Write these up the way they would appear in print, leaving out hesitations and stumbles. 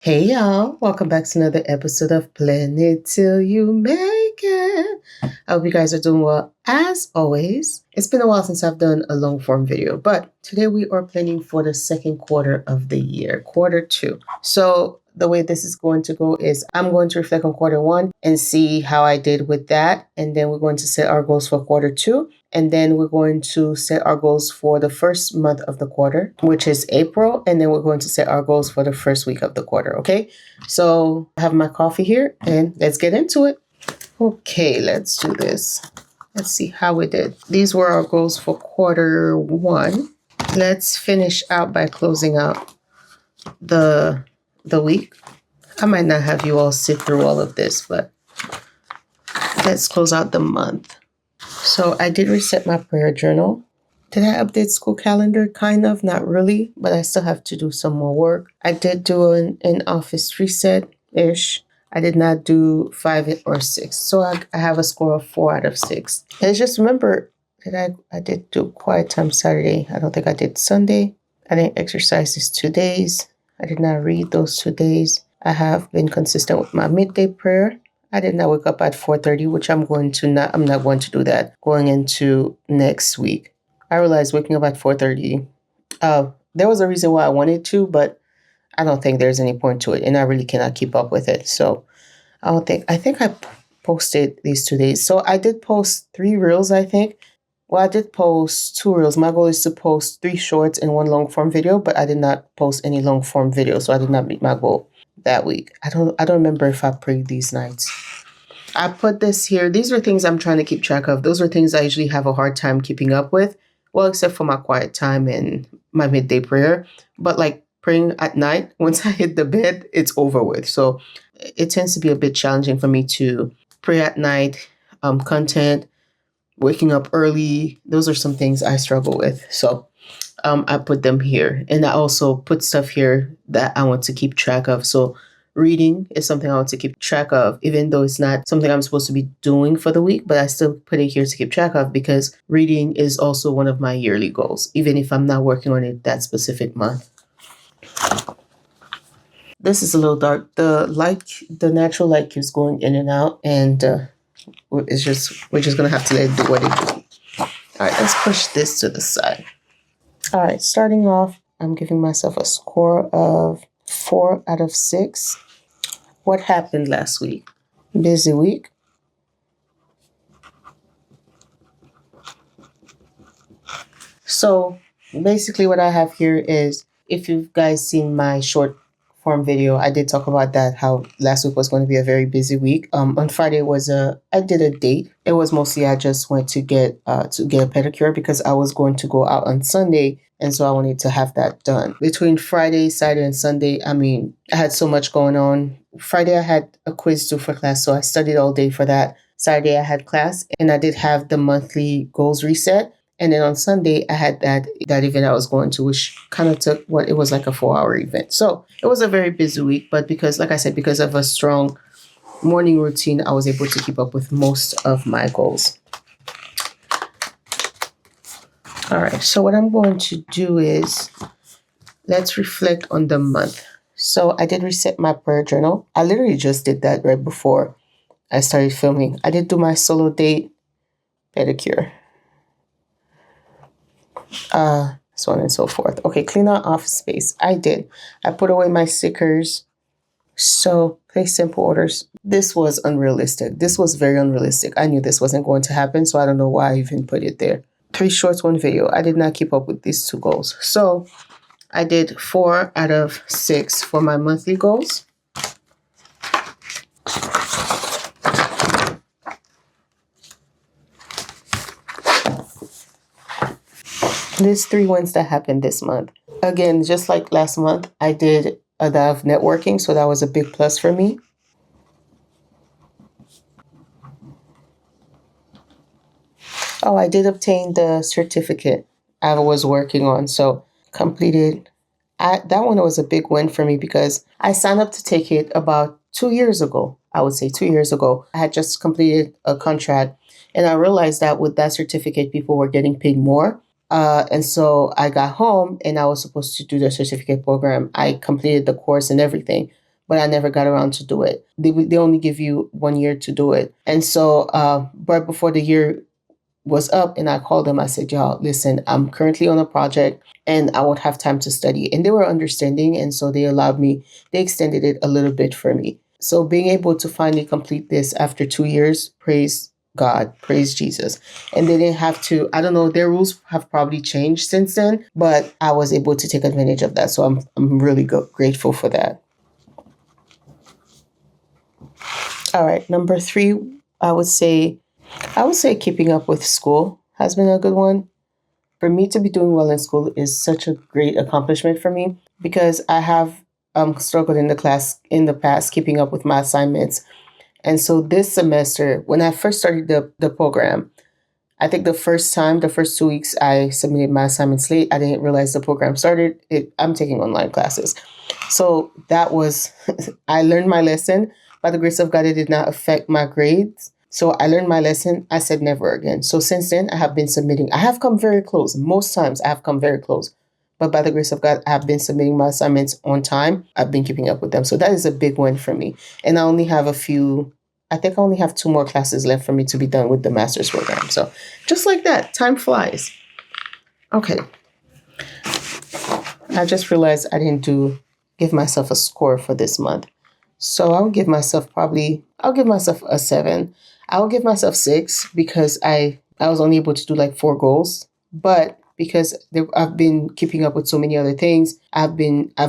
Hey y'all, welcome back to another episode of Plan It Till You Make It. I hope you guys are doing well. As always, it's been a while since I've done a long form video, but today we are planning for the second quarter of the year, quarter two. So the way this is going to go is I'm going to reflect on quarter one and see how I did with that. And then we're going to set our goals for quarter two. And then we're going to set our goals for the first month of the quarter, which is April. And then we're going to set our goals for the first week of the quarter. Okay. So I have my coffee here and let's get into it. Okay, let's do this. Let's see how we did. These were our goals for quarter one. Let's finish out by closing out the week. I might not have you all sit through all of this, but let's close out the month. So I did reset my prayer journal. Did I update school calendar? Kind of, not really, but I still have to do some more work. I did do an office reset-ish. I did not do 5 or 6. So I have a score of 4 out of 6. And just remember that I did do quiet time Saturday. I don't think I did Sunday. I didn't exercise these 2 days. I did not read those 2 days. I have been consistent with my midday prayer. I did not wake up at 4:30, which I'm not going to do that going into next week. I realized waking up at 4:30, there was a reason why I wanted to, but I don't think there's any point to it, and I really cannot keep up with it. So I think I posted these 2 days. So I did post 3 reels, I think. Well, I did post 2 reels. My goal is to post 3 shorts and 1 long form video, but I did not post any long form video, so I did not meet my goal that week. I don't remember if I prayed these nights. I put this here. These are things I'm trying to keep track of. Those are things I usually have a hard time keeping up with. Well, except for my quiet time and my midday prayer. But like praying at night, once I hit the bed, it's over with. So it tends to be a bit challenging for me to pray at night, content, waking up early. Those are some things I struggle with. So I put them here. And I also put stuff here that I want to keep track of. So reading is something I want to keep track of, even though it's not something I'm supposed to be doing for the week, but I still put it here to keep track of because reading is also one of my yearly goals, even if I'm not working on it that specific month. This is a little dark. The natural light keeps going in and out, and we're just gonna have to let it do what it do. All right, let's push this to the side. All right, starting off, I'm giving myself a score of 4 out of 6. What happened last week? Busy week. So basically what I have here is, if you've guys seen my short form video, I did talk about that, how last week was going to be a very busy week. On Friday I did a date. It was mostly I just went to get a pedicure because I was going to go out on Sunday. And so I wanted to have that done. Between Friday, Saturday, and Sunday, I had so much going on. Friday, I had a quiz due for class, so I studied all day for that. Saturday, I had class, and I did have the monthly goals reset. And then on Sunday, I had that event I was going to, which kind of took it was like a 4-hour event. So it was a very busy week, but because of a strong morning routine, I was able to keep up with most of my goals. All right, so what I'm going to do is let's reflect on the month. So I did reset my prayer journal. I literally just did that right before I started filming. I did do my solo date pedicure. So on and so forth. Okay, clean out office space. I did. I put away my stickers. So place simple orders. This was unrealistic. This was very unrealistic. I knew this wasn't going to happen, so I don't know why I even put it there. 3 shorts, 1 video. I did not keep up with these 2 goals. So I did 4 out of 6 for my monthly goals. There's 3 wins that happened this month. Again, just like last month, I did a lot of networking, so that was a big plus for me. Oh, I did obtain the certificate I was working on, so completed. That one was a big win for me because I signed up to take it about 2 years ago. I would say 2 years ago. I had just completed a contract, and I realized that with that certificate, people were getting paid more. And so I got home and I was supposed to do the certificate program. I completed the course and everything. but I never got around to do it. They only give you 1 year to do it. And so right before the year was up and I called them, I said, y'all, listen, I'm currently on a project and I won't have time to study. And they were understanding. And so they extended it a little bit for me. So being able to finally complete this after 2 years, praise God, praise Jesus. And they didn't have to, I don't know, their rules have probably changed since then, but I was able to take advantage of that. So I'm really grateful for that. All right, number 3, I would say keeping up with school has been a good one. For me to be doing well in school is such a great accomplishment for me because I have struggled in the past keeping up with my assignments. And so this semester, when I first started the program, I think the first 2 weeks I submitted my assignments late, I didn't realize the program started. I'm taking online classes. So that was, I learned my lesson. By the grace of God, it did not affect my grades. So I learned my lesson. I said never again. So since then, I have been submitting. I have come very close. Most times I have come very close. But by the grace of God, I have been submitting my assignments on time. I've been keeping up with them. So that is a big win for me. And I only have I think I only have 2 more classes left for me to be done with the master's program. So just like that, time flies. Okay. I just realized I didn't give myself a score for this month. So I'll give myself a 7. I'll give myself 6 because I was only able to do like 4 goals. But because I've been keeping up with so many other things, I've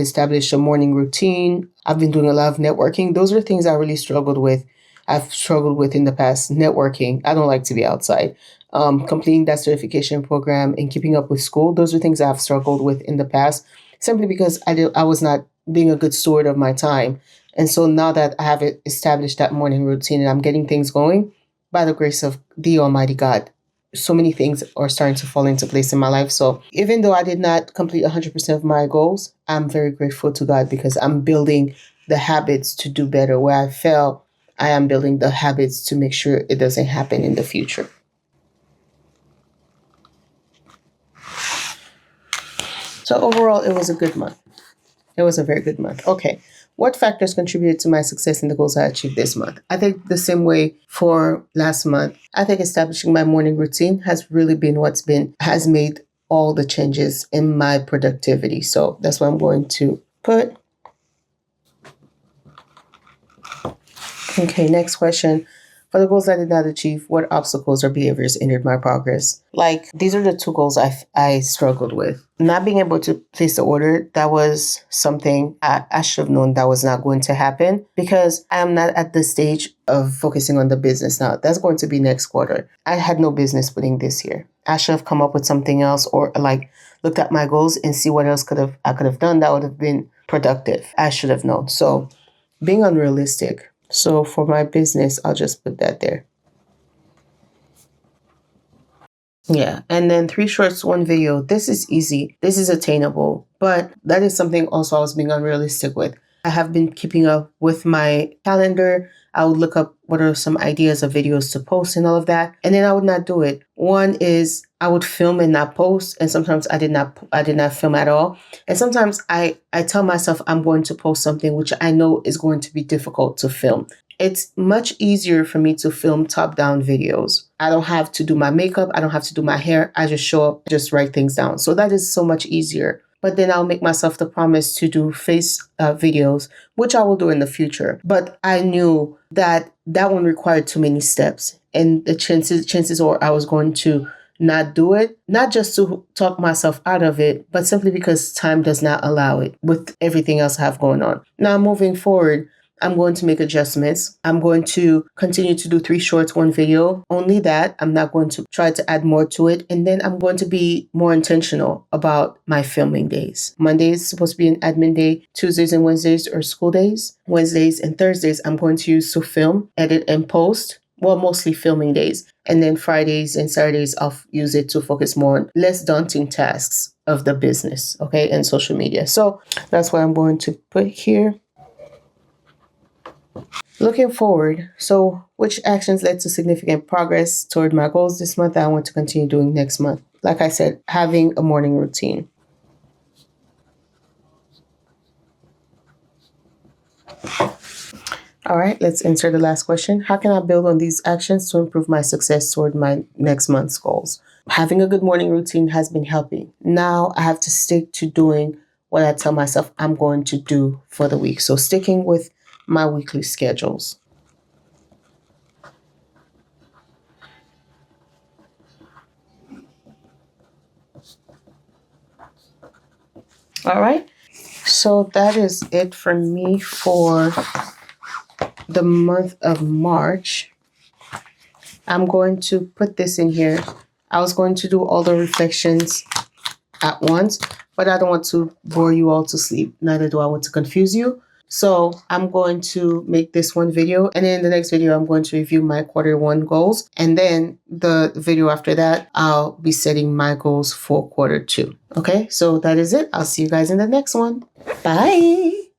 established a morning routine. I've been doing a lot of networking. Those are things I really struggled with. I've struggled with in the past. Networking. I don't like to be outside. Completing that certification program and keeping up with school. Those are things I've struggled with in the past, simply because I was not being a good steward of my time. And so now that I have established that morning routine and I'm getting things going, by the grace of the Almighty God, so many things are starting to fall into place in my life. So even though I did not complete 100% of my goals, I'm very grateful to God because I'm building the habits to do better. Where I fell, I am building the habits to make sure it doesn't happen in the future. So overall, it was a good month. It was a very good month. Okay. What factors contributed to my success in the goals I achieved this month? I think the same way for last month. I think establishing my morning routine has really been has made all the changes in my productivity. So that's what I'm going to put. Okay, next question. For the goals I did not achieve, what obstacles or behaviors hindered my progress? Like, these are the 2 goals I struggled with. Not being able to place the order, that was something I should have known that was not going to happen because I am not at the stage of focusing on the business now. That's going to be next quarter. I had no business putting this year. I should have come up with something else or like looked at my goals and see what else I could have done that would have been productive. I should have known. So being unrealistic. So for my business, I'll just put that there. Yeah. And then 3 shorts, 1 video. This is easy. This is attainable. But that is something also I was being unrealistic with. I have been keeping up with my calendar. I would look up what are some ideas of videos to post and all of that. And then I would not do it. One is I would film and not post. And sometimes I did not film at all. And sometimes I tell myself I'm going to post something which I know is going to be difficult to film. It's much easier for me to film top-down videos. I don't have to do my makeup. I don't have to do my hair. I just show up, just write things down. So that is so much easier. But then I'll make myself the promise to do face videos, which I will do in the future. But I knew that one required too many steps. And the chances are I was going to not do it, not just to talk myself out of it, but simply because time does not allow it with everything else I have going on. Now, moving forward, I'm going to make adjustments. I'm going to continue to do 3 shorts, 1 video. Only that. I'm not going to try to add more to it. And then I'm going to be more intentional about my filming days. Monday is supposed to be an admin day. Tuesdays and Wednesdays are school days. Wednesdays and Thursdays I'm going to use to film, edit, and post. Well, mostly filming days. And then Fridays and Saturdays, I'll use it to focus more on less daunting tasks of the business, okay, and social media. So that's what I'm going to put here. Looking forward, so which actions led to significant progress toward my goals this month that I want to continue doing next month? Like I said, having a morning routine. All right, let's answer the last question. How can I build on these actions to improve my success toward my next month's goals? Having a good morning routine has been helping. Now I have to stick to doing what I tell myself I'm going to do for the week. So sticking with my weekly schedules. All right. So that is it for me for the month of March. I'm going to put this in here. I was going to do all the reflections at once, but I don't want to bore you all to sleep. Neither do I want to confuse you. So I'm going to make this one video, and then in the next video, I'm going to review my quarter 1 goals. And then the video after that, I'll be setting my goals for quarter 2. Okay, so that is it. I'll see you guys in the next one. Bye.